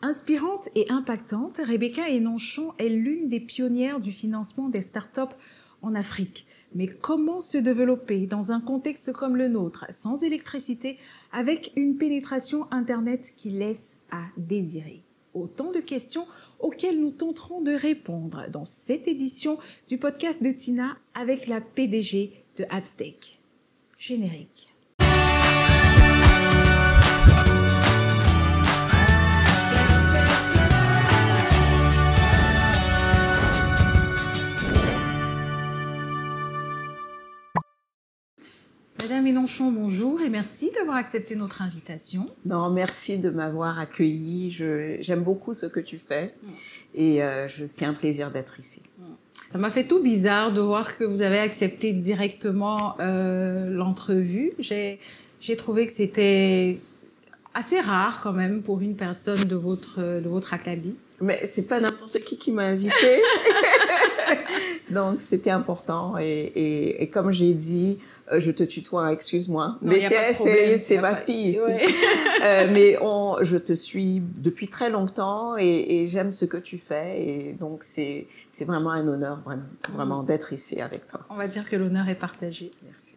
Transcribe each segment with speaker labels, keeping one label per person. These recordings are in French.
Speaker 1: Inspirante et impactante, Rebecca Hénonchon est l'une des pionnières du financement des startups en Afrique. Mais comment se développer dans un contexte comme le nôtre, sans électricité, avec une pénétration Internet qui laisse à désirer? Autant de questions auxquelles nous tenterons de répondre dans cette édition du podcast de Tina avec la PDG de Appstec. Générique. Madame Hénonchon, bonjour et merci d'avoir accepté notre invitation.
Speaker 2: Non, merci de m'avoir accueillie. J'aime beaucoup ce que tu fais et c'est un plaisir d'être ici.
Speaker 1: Ça m'a fait tout bizarre de voir que vous avez accepté directement l'entrevue. J'ai trouvé que c'était assez rare quand même pour une personne de votre acabit.
Speaker 2: Mais c'est pas n'importe qui m'a invitée. Donc c'était important et comme j'ai dit, je te tutoie, excuse-moi.
Speaker 1: Non, mais
Speaker 2: c'est ma fille ici.
Speaker 1: Ouais.
Speaker 2: Mais je te suis depuis très longtemps et j'aime ce que tu fais et donc c'est vraiment un honneur vraiment d'être ici avec toi.
Speaker 1: On va dire que l'honneur est partagé.
Speaker 2: Merci.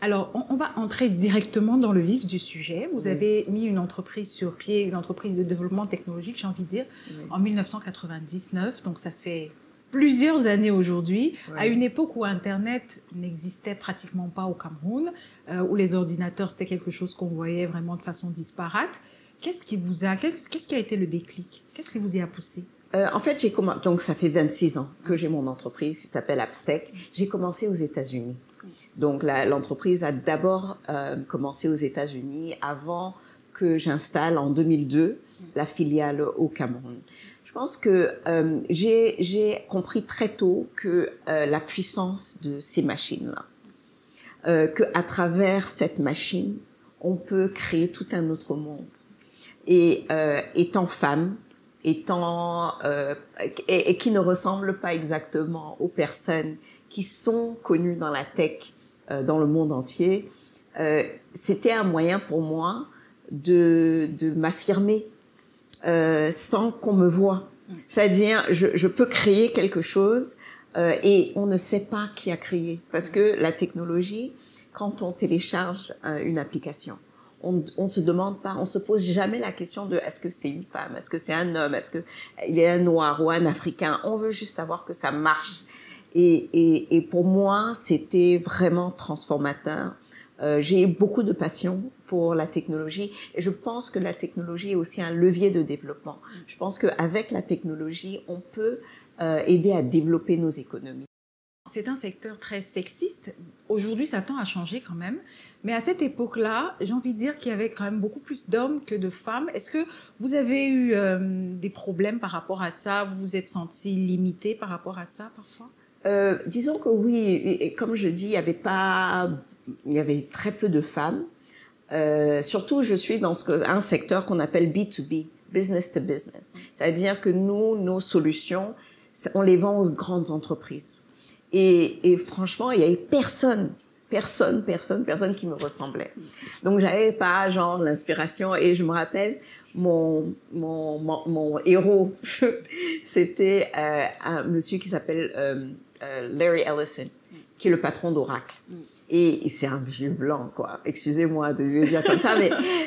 Speaker 1: Alors, on va entrer directement dans le vif du sujet. Vous avez mis une entreprise sur pied, une entreprise de développement technologique, j'ai envie de dire, en 1999. Donc, ça fait plusieurs années aujourd'hui, à une époque où Internet n'existait pratiquement pas au Cameroun, où les ordinateurs, c'était quelque chose qu'on voyait vraiment de façon disparate. Qu'est-ce qui a été le déclic? Qu'est-ce qui vous y a poussé?
Speaker 2: En fait, donc ça fait 26 ans que j'ai mon entreprise qui s'appelle Appstec. J'ai commencé aux États-Unis. Donc l'entreprise a d'abord commencé aux États-Unis avant que j'installe en 2002 la filiale au Cameroun. Je pense que j'ai compris très tôt que la puissance de ces machines-là, qu'à travers cette machine, on peut créer tout un autre monde. Et étant femme, et qui ne ressemble pas exactement aux personnes qui sont connues dans la tech dans le monde entier, c'était un moyen pour moi de m'affirmer sans qu'on me voie. C'est-à-dire, je peux créer quelque chose et on ne sait pas qui a créé. Parce que la technologie, quand on télécharge une application, on se demande pas, on se pose jamais la question de est-ce que c'est une femme, est-ce que c'est un homme, est-ce que il est un noir ou un africain. On veut juste savoir que ça marche. Et pour moi, c'était vraiment transformateur. J'ai beaucoup de passion pour la technologie et je pense que la technologie est aussi un levier de développement. Je pense qu'avec la technologie, on peut aider à développer nos économies.
Speaker 1: C'est un secteur très sexiste. Aujourd'hui, ça tend à changer quand même. Mais à cette époque-là, j'ai envie de dire qu'il y avait quand même beaucoup plus d'hommes que de femmes. Est-ce que vous avez eu des problèmes par rapport à ça? Vous vous êtes senti limité par rapport à ça parfois?
Speaker 2: Disons que oui, et comme je dis, il y avait très peu de femmes. Surtout, je suis dans un secteur qu'on appelle B2B, business to business. C'est-à-dire que nos solutions, on les vend aux grandes entreprises. Et franchement, il y avait personne qui me ressemblait. Donc, j'avais pas genre l'inspiration. Et je me rappelle, mon héros, c'était un monsieur qui s'appelle Larry Ellison, qui est le patron d'Oracle. Et c'est un vieux blanc, quoi. Excusez-moi de le dire comme ça,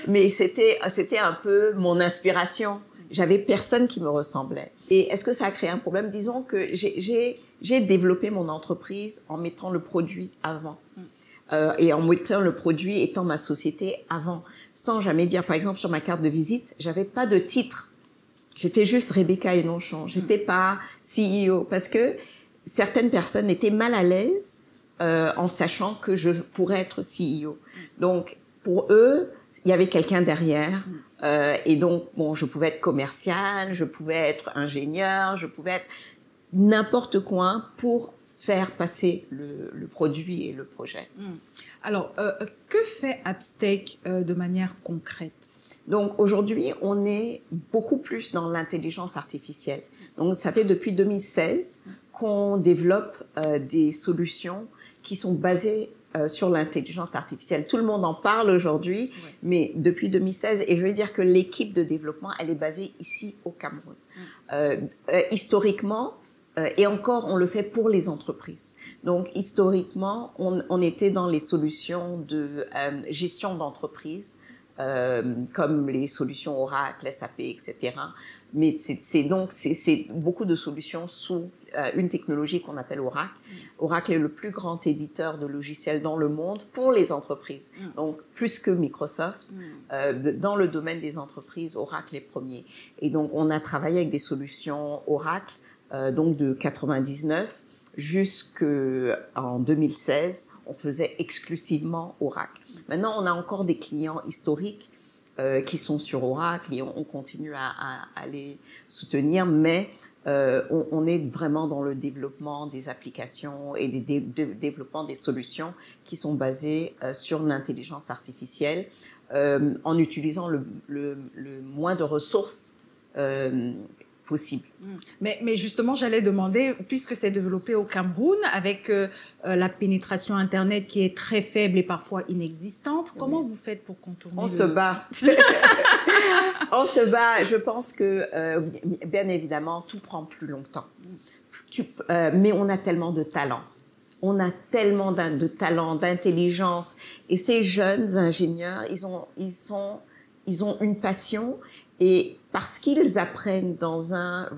Speaker 2: mais c'était un peu mon inspiration. J'avais personne qui me ressemblait. Et est-ce que ça a créé un problème? Disons que j'ai développé mon entreprise en mettant le produit avant. Et en mettant le produit étant ma société avant. Sans jamais dire, par exemple, sur ma carte de visite, j'avais pas de titre. J'étais juste Rebecca Hénonchon. J'étais pas CEO. Parce que certaines personnes étaient mal à l'aise en sachant que je pourrais être CEO. Donc, pour eux, il y avait quelqu'un derrière. Et donc, bon, je pouvais être commercial, je pouvais être ingénieur, je pouvais être n'importe quoi pour faire passer le produit et le projet.
Speaker 1: Alors, que fait Appstec de manière concrète?
Speaker 2: Donc, aujourd'hui, on est beaucoup plus dans l'intelligence artificielle. Donc, ça fait depuis 2016 qu'on développe des solutions qui sont basées sur l'intelligence artificielle. Tout le monde en parle aujourd'hui, mais depuis 2016, et je veux dire que l'équipe de développement, elle est basée ici au Cameroun. Historiquement, et encore, on le fait pour les entreprises. Donc, historiquement, on était dans les solutions de gestion d'entreprise, comme les solutions Oracle, SAP, etc. Mais c'est beaucoup de solutions sous une technologie qu'on appelle Oracle. Oracle est le plus grand éditeur de logiciels dans le monde pour les entreprises. Donc, plus que Microsoft, dans le domaine des entreprises, Oracle est premier. Et donc, on a travaillé avec des solutions Oracle, donc de 99 jusqu'en 2016, on faisait exclusivement Oracle. Maintenant, on a encore des clients historiques qui sont sur Oracle et on continue à les soutenir, mais on est vraiment dans le développement des applications et développement des solutions qui sont basées sur l'intelligence artificielle en utilisant le moins de ressources possible.
Speaker 1: Mais justement, j'allais demander, puisque c'est développé au Cameroun, avec la pénétration Internet qui est très faible et parfois inexistante, comment vous faites pour contourner
Speaker 2: On se bat. On se bat. Je pense que, bien évidemment, tout prend plus longtemps. Mais on a tellement de talent. On a tellement de talent, d'intelligence. Et ces jeunes ingénieurs, ils ont une passion. Et parce qu'ils apprennent dans un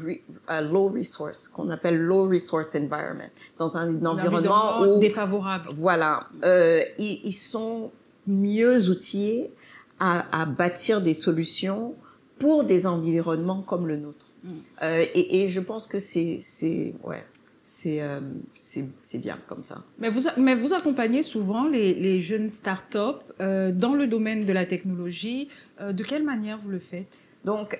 Speaker 2: low resource, qu'on appelle low resource environment, dans un environnement où,
Speaker 1: défavorable.
Speaker 2: Voilà, ils sont mieux outillés à bâtir des solutions pour des environnements comme le nôtre. Et je pense que c'est bien comme ça.
Speaker 1: Mais vous accompagnez souvent les jeunes startups dans le domaine de la technologie. De quelle manière vous le faites?
Speaker 2: Donc,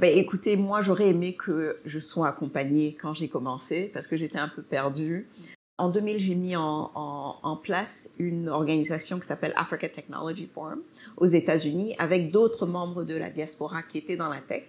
Speaker 2: écoutez, moi, j'aurais aimé que je sois accompagnée quand j'ai commencé, parce que j'étais un peu perdue. En 2000, j'ai mis en place une organisation qui s'appelle Africa Technology Forum aux États-Unis, avec d'autres membres de la diaspora qui étaient dans la tech.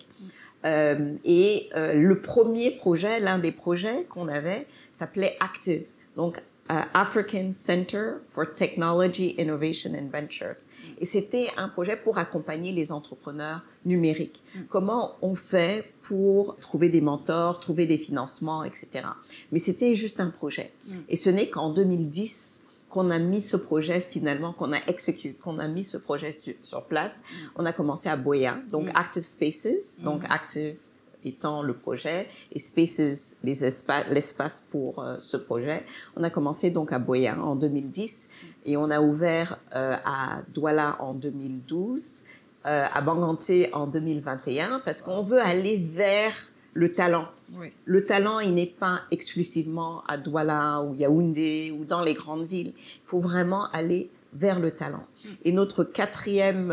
Speaker 2: Le premier projet, l'un des projets qu'on avait, s'appelait Active. Donc, African Center for Technology, Innovation and Ventures. Et c'était un projet pour accompagner les entrepreneurs numériques. Comment on fait pour trouver des mentors, trouver des financements, etc. Mais c'était juste un projet. Et ce n'est qu'en 2010 qu'on a mis ce projet finalement, qu'on a mis ce projet sur place. On a commencé à Buea, donc Active Spaces, donc Active étant le projet, et Spaces, l'espace pour ce projet. On a commencé donc à Buea en 2010, et on a ouvert à Douala en 2012, à Banganté en 2021, parce qu'on veut aller vers le talent. Oui. Le talent, il n'est pas exclusivement à Douala ou Yaoundé ou dans les grandes villes. Il faut vraiment aller vers le talent. Et notre quatrième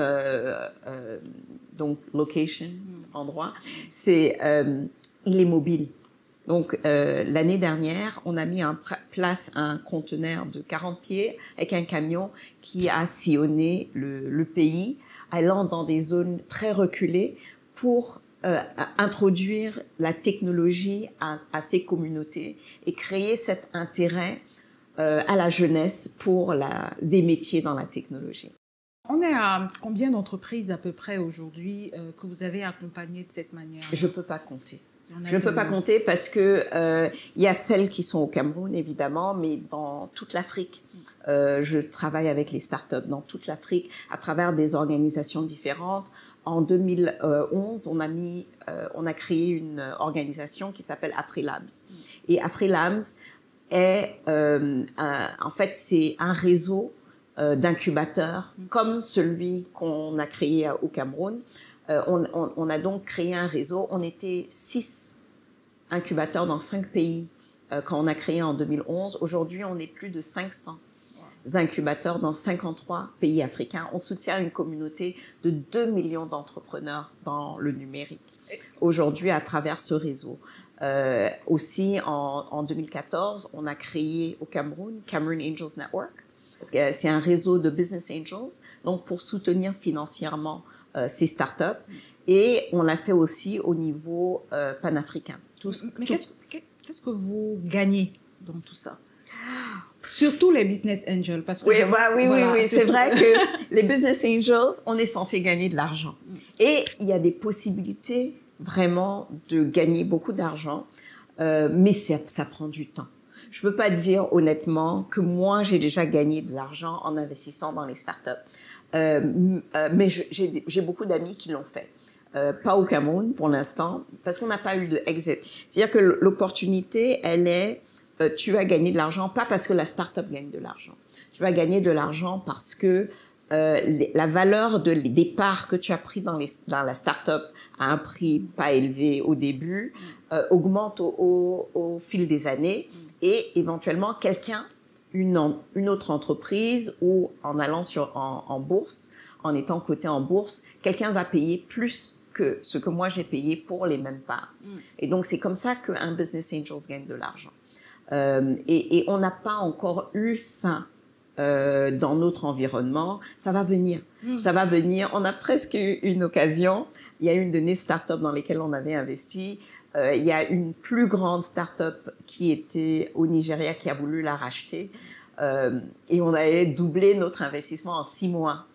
Speaker 2: donc location, endroit, c'est il est mobile. Donc l'année dernière, on a mis en place un conteneur de 40 pieds avec un camion qui a sillonné le pays, allant dans des zones très reculées pour introduire la technologie à ces communautés et créer cet intérêt à la jeunesse pour des métiers dans la technologie.
Speaker 1: On est à combien d'entreprises à peu près aujourd'hui que vous avez accompagnées de cette manière?
Speaker 2: Je ne peux pas compter. Je ne peux pas compter parce que y a celles qui sont au Cameroun, évidemment, mais dans toute l'Afrique. Je travaille avec les startups dans toute l'Afrique à travers des organisations différentes. En 2011, on a créé une organisation qui s'appelle AfriLabs. Et AfriLabs est, en fait, c'est un réseau d'incubateurs comme celui qu'on a créé au Cameroun. On a donc créé un réseau. On était 6 incubateurs dans 5 pays quand on a créé en 2011. Aujourd'hui, on est plus de 500 incubateurs dans 53 pays africains. On soutient une communauté de 2 millions d'entrepreneurs dans le numérique aujourd'hui à travers ce réseau. Aussi, en 2014, on a créé au Cameroun Cameroon Angels Network. C'est un réseau de business angels, donc pour soutenir financièrement ces startups. Et on l'a fait aussi au niveau panafricain.
Speaker 1: Mais qu'est-ce que vous gagnez dans tout ça? Surtout les business angels, parce que
Speaker 2: oui,
Speaker 1: oui,
Speaker 2: oui. C'est vrai que les business angels, on est censé gagner de l'argent. Et il y a des possibilités vraiment de gagner beaucoup d'argent, mais ça prend du temps. Je peux pas dire honnêtement que moi, j'ai déjà gagné de l'argent en investissant dans les startups. Mais j'ai beaucoup d'amis qui l'ont fait. Pas au Cameroun pour l'instant, parce qu'on n'a pas eu de exit. C'est-à-dire que l'opportunité, elle est, tu vas gagner de l'argent, pas parce que la startup gagne de l'argent. Tu vas gagner de l'argent parce que la valeur des parts que tu as pris dans la startup à un prix pas élevé au début augmente au fil des années et éventuellement une autre entreprise ou en allant en bourse, en étant coté en bourse, quelqu'un va payer plus que ce que moi j'ai payé pour les mêmes parts. Et donc c'est comme ça qu'un business angel gagne de l'argent. Et on n'a pas encore eu ça dans notre environnement. Ça va venir. Ça va venir. On a presque eu une occasion. Il y a une de nos startups dans lesquelles on avait investi. Il y a une plus grande startup qui était au Nigeria qui a voulu la racheter. Et on avait doublé notre investissement en 6 mois.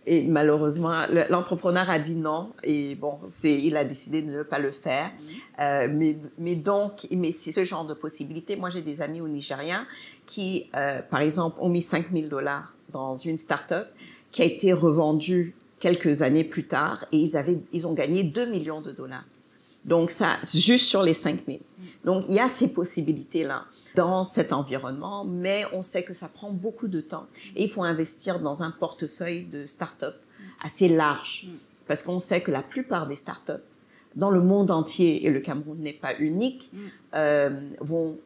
Speaker 2: Et malheureusement, l'entrepreneur a dit non. Et bon, il a décidé de ne pas le faire. Mais c'est ce genre de possibilité. Moi, j'ai des amis au Nigeria qui, par exemple, ont mis $5,000 dans une start-up qui a été revendue quelques années plus tard et ils ont gagné $2 millions. Donc, ça, juste sur les 5,000. Donc, il y a ces possibilités-là dans cet environnement, mais on sait que ça prend beaucoup de temps. Et il faut investir dans un portefeuille de start-up assez large. Parce qu'on sait que la plupart des start-up dans le monde entier, et le Cameroun n'est pas unique, vont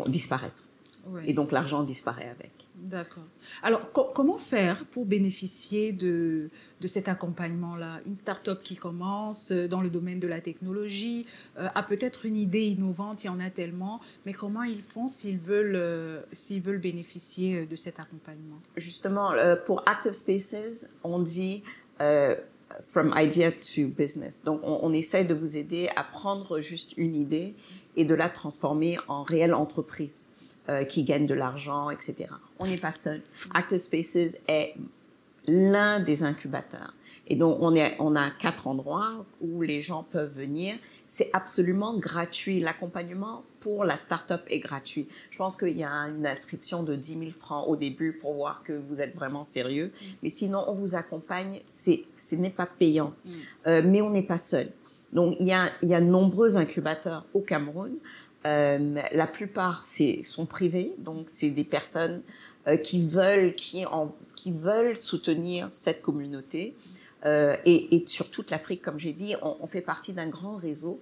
Speaker 2: disparaître. Ouais. Et donc, l'argent disparaît avec.
Speaker 1: D'accord. Alors, comment faire pour bénéficier de cet accompagnement-là? Une start-up qui commence dans le domaine de la technologie a peut-être une idée innovante, il y en a tellement, mais comment ils font s'ils veulent bénéficier de cet accompagnement?
Speaker 2: Justement, pour Active Spaces, on dit from idea to business. Donc, on essaie de vous aider à prendre juste une idée et de la transformer en réelle entreprise. Qui gagnent de l'argent, etc. On n'est pas seul. Active Spaces est l'un des incubateurs. Et donc, on a 4 endroits où les gens peuvent venir. C'est absolument gratuit. L'accompagnement pour la start-up est gratuit. Je pense qu'il y a une inscription de 10 000 francs au début pour voir que vous êtes vraiment sérieux. Mais sinon, on vous accompagne. Ce n'est pas payant. Mais on n'est pas seul. Donc, il y a de nombreux incubateurs au Cameroun. La plupart sont privés, donc c'est des personnes qui veulent soutenir cette communauté et sur toute l'Afrique, comme j'ai dit, on fait partie d'un grand réseau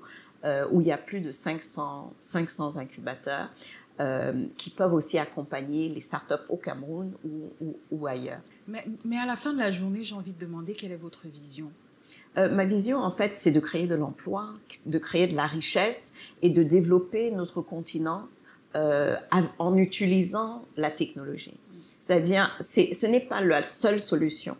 Speaker 2: où il y a plus de 500 incubateurs qui peuvent aussi accompagner les startups au Cameroun ou ailleurs.
Speaker 1: Mais à la fin de la journée, j'ai envie de demander quelle est votre vision?
Speaker 2: Ma vision, en fait, c'est de créer de l'emploi, de créer de la richesse et de développer notre continent en utilisant la technologie. C'est-à-dire, ce n'est pas la seule solution,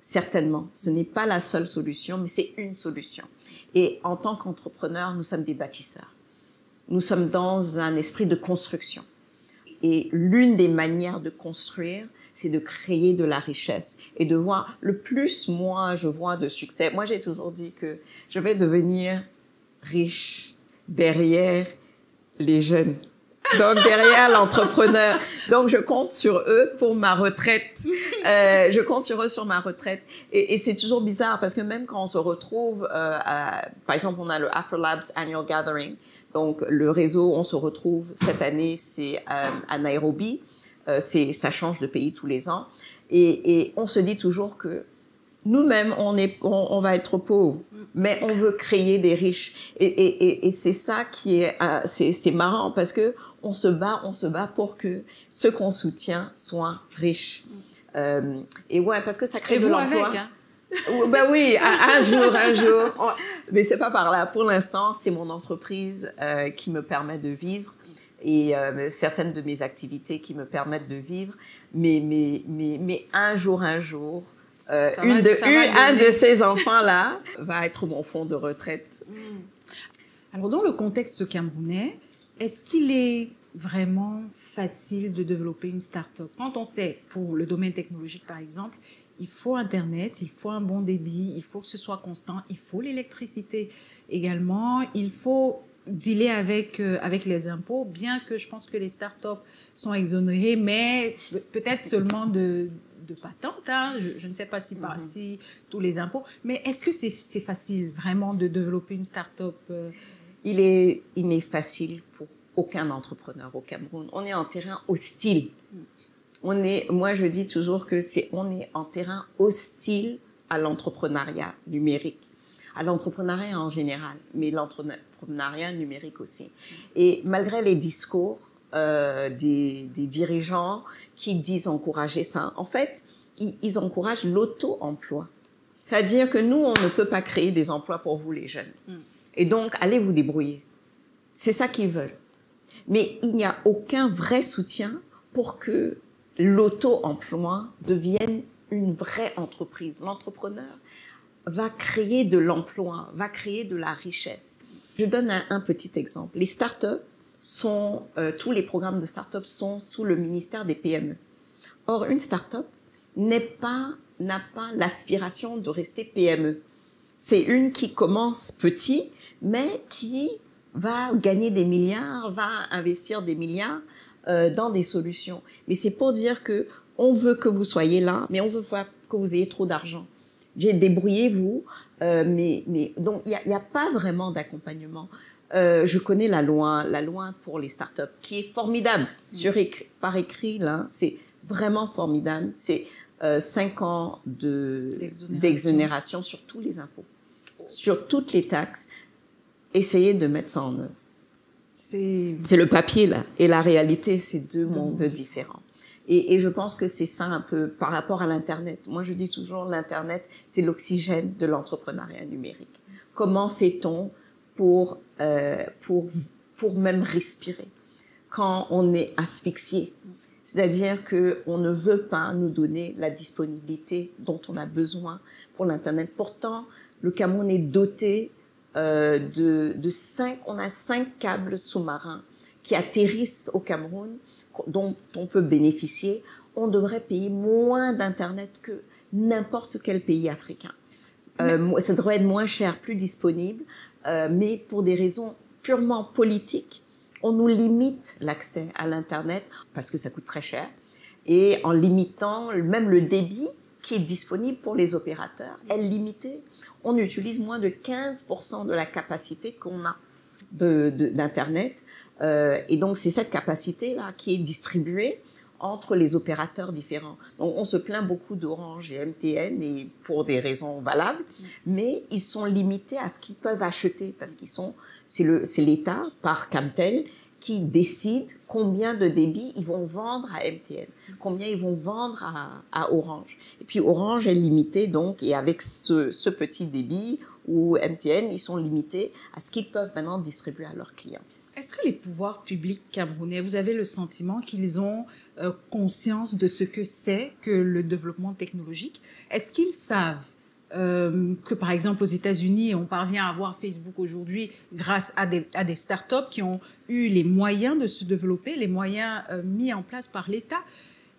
Speaker 2: certainement. Ce n'est pas la seule solution, mais c'est une solution. Et en tant qu'entrepreneurs, nous sommes des bâtisseurs. Nous sommes dans un esprit de construction. Et l'une des manières de construire, c'est de créer de la richesse et de voir le plus, moi, je vois de succès. Moi, j'ai toujours dit que je vais devenir riche derrière les jeunes. Donc, derrière l'entrepreneur. Donc, je compte sur eux pour ma retraite. Je compte sur eux sur ma retraite. Et c'est toujours bizarre parce que même quand on se retrouve, par exemple, on a le AfroLabs Annual Gathering. Donc, le réseau, on se retrouve cette année, c'est à Nairobi. Ça change de pays tous les ans. Et on se dit toujours que nous-mêmes, on va être pauvres, mais on veut créer des riches. Et c'est ça qui est, c'est marrant parce que on se bat pour que ceux qu'on soutient soient riches. Et ouais, parce que ça crée de l'emploi.
Speaker 1: Avec, hein?
Speaker 2: Ben oui, un jour. Mais c'est pas par là. Pour l'instant, c'est mon entreprise qui me permet de vivre. Et certaines de mes activités qui me permettent de vivre, mais un jour, un de ces enfants-là va être mon fonds de retraite.
Speaker 1: Alors, dans le contexte camerounais, est-ce qu'il est vraiment facile de développer une start-up? Quand on sait, pour le domaine technologique par exemple, il faut Internet, il faut un bon débit, il faut que ce soit constant, il faut l'électricité également, il faut dealer avec les impôts, bien que je pense que les start-up sont exonérées, mais peut-être seulement de patente, hein. Je ne sais pas si par-ci, tous les impôts, mais est-ce que c'est facile vraiment de développer une start-up?
Speaker 2: Il est facile pour aucun entrepreneur au Cameroun. On est en terrain hostile. Moi, je dis toujours que on est en terrain hostile à l'entrepreneuriat numérique, à l'entrepreneuriat en général, mais l'entrepreneuriat numérique aussi. Et malgré les discours des dirigeants qui disent encourager ça, en fait, ils encouragent l'auto-emploi. C'est-à-dire que nous, on ne peut pas créer des emplois pour vous, les jeunes. Et donc, allez vous débrouiller. C'est ça qu'ils veulent. Mais il n'y a aucun vrai soutien pour que l'auto-emploi devienne une vraie entreprise. L'entrepreneur va créer de l'emploi, va créer de la richesse. Je donne un petit exemple. Les startups tous les programmes de startups sont sous le ministère des PME. Or, une startup n'a pas l'aspiration de rester PME. C'est une qui commence petit, mais qui va gagner des milliards, va investir des milliards dans des solutions. Mais c'est pour dire que on veut que vous soyez là, mais on veut pas que vous ayez trop d'argent. Débrouillez-vous, mais donc il y a pas vraiment d'accompagnement. Je connais la loi pour les startups qui est formidable par écrit là, c'est vraiment formidable. C'est 5 ans d'exonération sur tous les impôts, sur toutes les taxes. Essayez de mettre ça en œuvre. C'est le papier là et la réalité, c'est deux mondes différents. Et je pense que c'est ça un peu par rapport à l'Internet. Moi, je dis toujours, l'Internet, c'est l'oxygène de l'entrepreneuriat numérique. Comment fait-on pour même respirer quand on est asphyxié? C'est-à-dire qu'on ne veut pas nous donner la disponibilité dont on a besoin pour l'Internet. Pourtant, le Cameroun est doté on a 5 câbles sous-marins qui atterrissent au Cameroun, dont on peut bénéficier. On devrait payer moins d'Internet que n'importe quel pays africain. Ça devrait être moins cher, plus disponible, mais pour des raisons purement politiques, on nous limite l'accès à l'Internet parce que ça coûte très cher. Et en limitant même le débit qui est disponible pour les opérateurs, est limité. On utilise moins de 15% de la capacité qu'on a d'Internet. Et donc, c'est cette capacité-là qui est distribuée entre les opérateurs différents. Donc, on se plaint beaucoup d'Orange et MTN, et pour des raisons valables, mais ils sont limités à ce qu'ils peuvent acheter, parce c'est l'État, par Camtel, qui décide combien de débit ils vont vendre à MTN, combien ils vont vendre à Orange. Et puis Orange est limité, donc, et avec ce petit débit, ou MTN, ils sont limités à ce qu'ils peuvent maintenant distribuer à leurs clients.
Speaker 1: Est-ce que les pouvoirs publics camerounais, vous avez le sentiment qu'ils ont conscience de ce que c'est que le développement technologique? Est-ce qu'ils savent que, par exemple, aux États-Unis, on parvient à avoir Facebook aujourd'hui grâce à des startups qui ont eu les moyens de se développer, les moyens mis en place par l'État?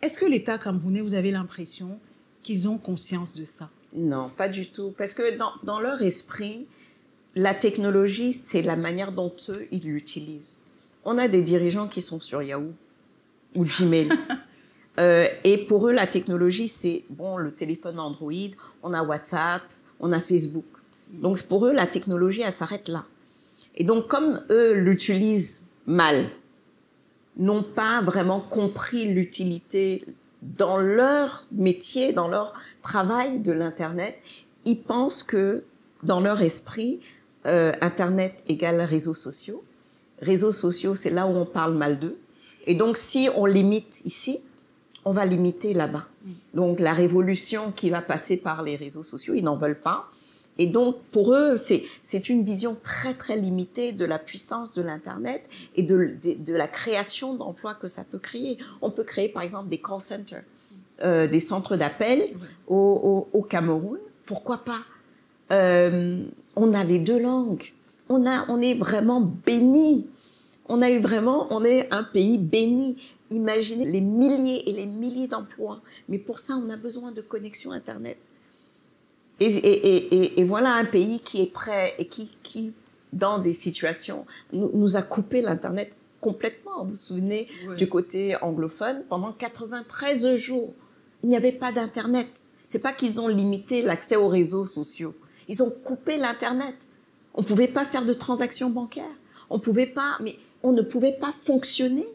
Speaker 1: Est-ce que l'État camerounais, vous avez l'impression qu'ils ont conscience de ça?
Speaker 2: Non, pas du tout. Parce que dans leur esprit, la technologie, c'est la manière dont eux, ils l'utilisent. On a des dirigeants qui sont sur Yahoo ou Gmail. Et pour eux, la technologie, c'est le téléphone Android, on a WhatsApp, on a Facebook. Donc pour eux, la technologie, elle s'arrête là. Et donc, comme eux l'utilisent mal, n'ont pas vraiment compris l'utilité dans leur métier, dans leur travail de l'Internet, ils pensent que dans leur esprit, Internet égale réseaux sociaux. Réseaux sociaux, c'est là où on parle mal d'eux. Et donc, si on limite ici, on va limiter là-bas. Donc, la révolution qui va passer par les réseaux sociaux, ils n'en veulent pas. Et donc, pour eux, c'est une vision très, très limitée de la puissance de l'Internet et de la création d'emplois que ça peut créer. On peut créer, par exemple, des call centers, des centres d'appel au Cameroun. Pourquoi pas? On a les 2 langues. On est vraiment béni. On est un pays béni. Imaginez les milliers et les milliers d'emplois. Mais pour ça, on a besoin de connexion Internet. Et voilà un pays qui est prêt et qui dans des situations, nous a coupé l'Internet complètement. Vous vous souvenez, du côté anglophone, pendant 93 jours, il n'y avait pas d'Internet. C'est pas qu'ils ont limité l'accès aux réseaux sociaux. Ils ont coupé l'Internet. On ne pouvait pas faire de transactions bancaires. On ne pouvait pas fonctionner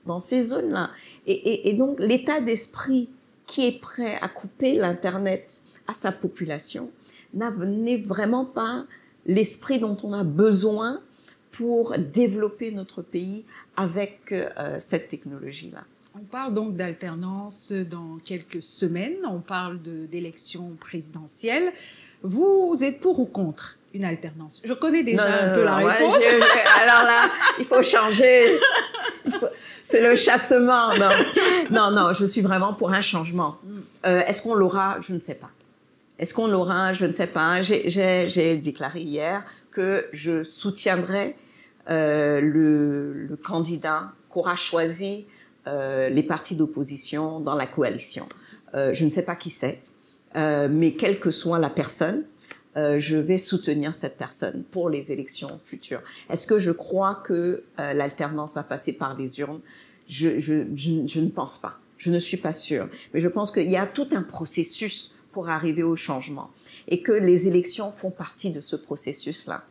Speaker 2: dans ces zones-là. Et donc, l'état d'esprit qui est prêt à couper l'Internet à sa population n'est vraiment pas l'esprit dont on a besoin pour développer notre pays avec cette technologie-là.
Speaker 1: On parle donc d'alternance dans quelques semaines, on parle d'élections présidentielles. Vous êtes pour ou contre une alternance? Je connais déjà un peu la réponse.
Speaker 2: Alors là, il faut changer. C'est le chassement. Non, je suis vraiment pour un changement. Est-ce qu'on l'aura? Je ne sais pas. Est-ce qu'on l'aura? Je ne sais pas. J'ai déclaré hier que je soutiendrai le candidat qu'aura choisi les partis d'opposition dans la coalition. Je ne sais pas qui c'est, mais quelle que soit la personne, je vais soutenir cette personne pour les élections futures. Est-ce que je crois que l'alternance va passer par les urnes? Je ne pense pas. Je ne suis pas sûre. Mais je pense qu'il y a tout un processus pour arriver au changement et que les élections font partie de ce processus-là.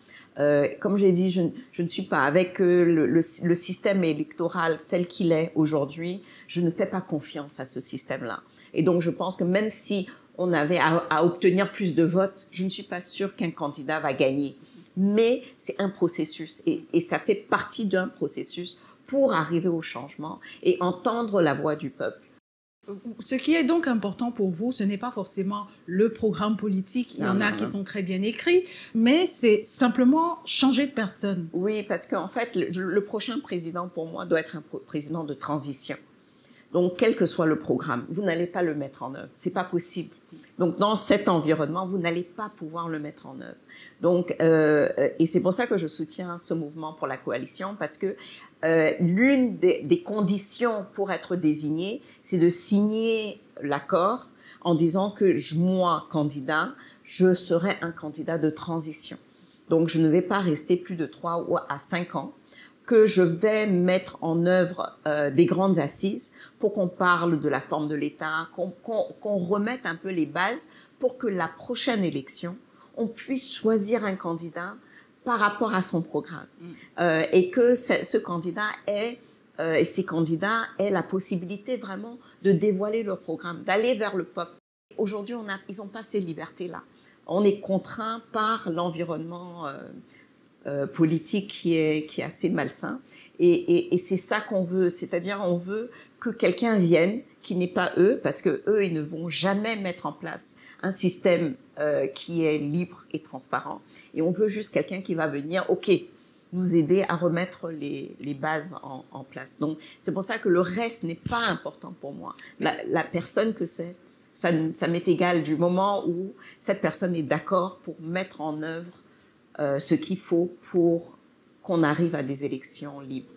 Speaker 2: Comme j'ai dit, je ne suis pas avec le système électoral tel qu'il est aujourd'hui. Je ne fais pas confiance à ce système-là. Et donc, je pense que même si on avait à obtenir plus de votes, je ne suis pas sûre qu'un candidat va gagner. Mais c'est un processus et ça fait partie d'un processus pour arriver au changement et entendre la voix du peuple.
Speaker 1: Ce qui est donc important pour vous, ce n'est pas forcément le programme politique, il y en a qui sont très bien écrits, mais c'est simplement changer de personne.
Speaker 2: Oui, parce qu'en fait, le prochain président, pour moi, doit être un président de transition. Donc, quel que soit le programme, vous n'allez pas le mettre en œuvre. C'est pas possible. Donc, dans cet environnement, vous n'allez pas pouvoir le mettre en œuvre. Donc, et c'est pour ça que je soutiens ce mouvement pour la coalition, parce que l'une des conditions pour être désigné, c'est de signer l'accord en disant que moi, candidat, je serai un candidat de transition. Donc, je ne vais pas rester plus de 3 à 5 ans, que je vais mettre en œuvre des grandes assises pour qu'on parle de la forme de l'État, qu'on remette un peu les bases pour que la prochaine élection, on puisse choisir un candidat par rapport à son programme. Et que ce candidat et ces candidats aient la possibilité vraiment de dévoiler leur programme, d'aller vers le peuple. Aujourd'hui, ils n'ont pas ces libertés-là. On est contraint par l'environnement politique qui est assez malsain. Et c'est ça qu'on veut, c'est-à-dire on veut que quelqu'un vienne qui n'est pas eux, parce que eux, ils ne vont jamais mettre en place un système qui est libre et transparent. Et on veut juste quelqu'un qui va venir, OK, nous aider à remettre les bases en place. Donc, c'est pour ça que le reste n'est pas important pour moi. La personne que c'est, ça m'est égal du moment où cette personne est d'accord pour mettre en œuvre ce qu'il faut pour qu'on arrive à des élections libres.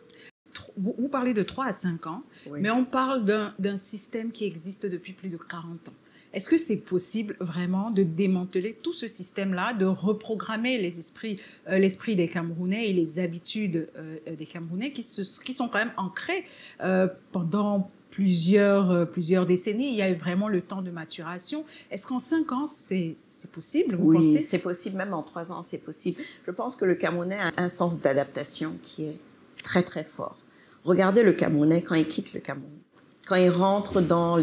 Speaker 1: Vous parlez de 3 à 5 ans, oui. Mais on parle d'un système qui existe depuis plus de 40 ans. Est-ce que c'est possible vraiment de démanteler tout ce système-là, de reprogrammer l'esprit des Camerounais et les habitudes des Camerounais qui sont quand même ancrées pendant plusieurs décennies? Il y a eu vraiment le temps de maturation. Est-ce qu'en 5 ans, c'est possible, vous pensez?
Speaker 2: Oui, c'est possible. Même en 3 ans, c'est possible. Je pense que le Camerounais a un sens d'adaptation qui est très, très fort. Regardez le Camerounais quand il quitte le Cameroun. Quand il rentre dans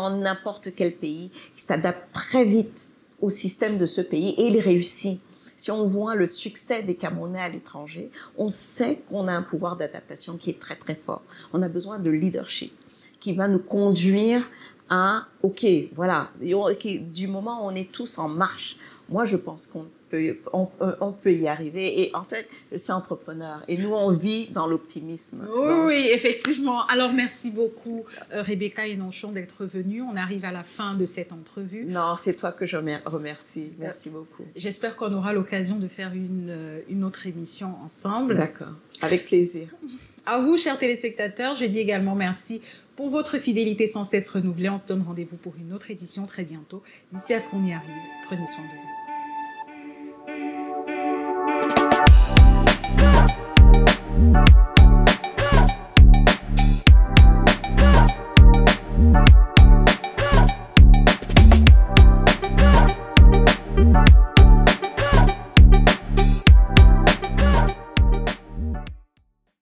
Speaker 2: n'importe quel pays, il s'adapte très vite au système de ce pays et il réussit. Si on voit le succès des Camerounais à l'étranger, on sait qu'on a un pouvoir d'adaptation qui est très, très fort. On a besoin de leadership qui va nous conduire à, OK, voilà, du moment où on est tous en marche, moi, je pense qu'on peut y arriver. Et en fait, je suis entrepreneur. Et nous, on vit dans l'optimisme.
Speaker 1: Oui, effectivement. Alors, merci beaucoup, Rebecca Hénonchon, d'être venue. On arrive à la fin de cette entrevue.
Speaker 2: Non, c'est toi que je remercie. Merci beaucoup.
Speaker 1: J'espère qu'on aura l'occasion de faire une autre émission ensemble.
Speaker 2: D'accord. Avec plaisir.
Speaker 1: À vous, chers téléspectateurs, je dis également merci pour votre fidélité sans cesse renouvelée. On se donne rendez-vous pour une autre édition très bientôt. D'ici à ce qu'on y arrive, prenez soin de vous.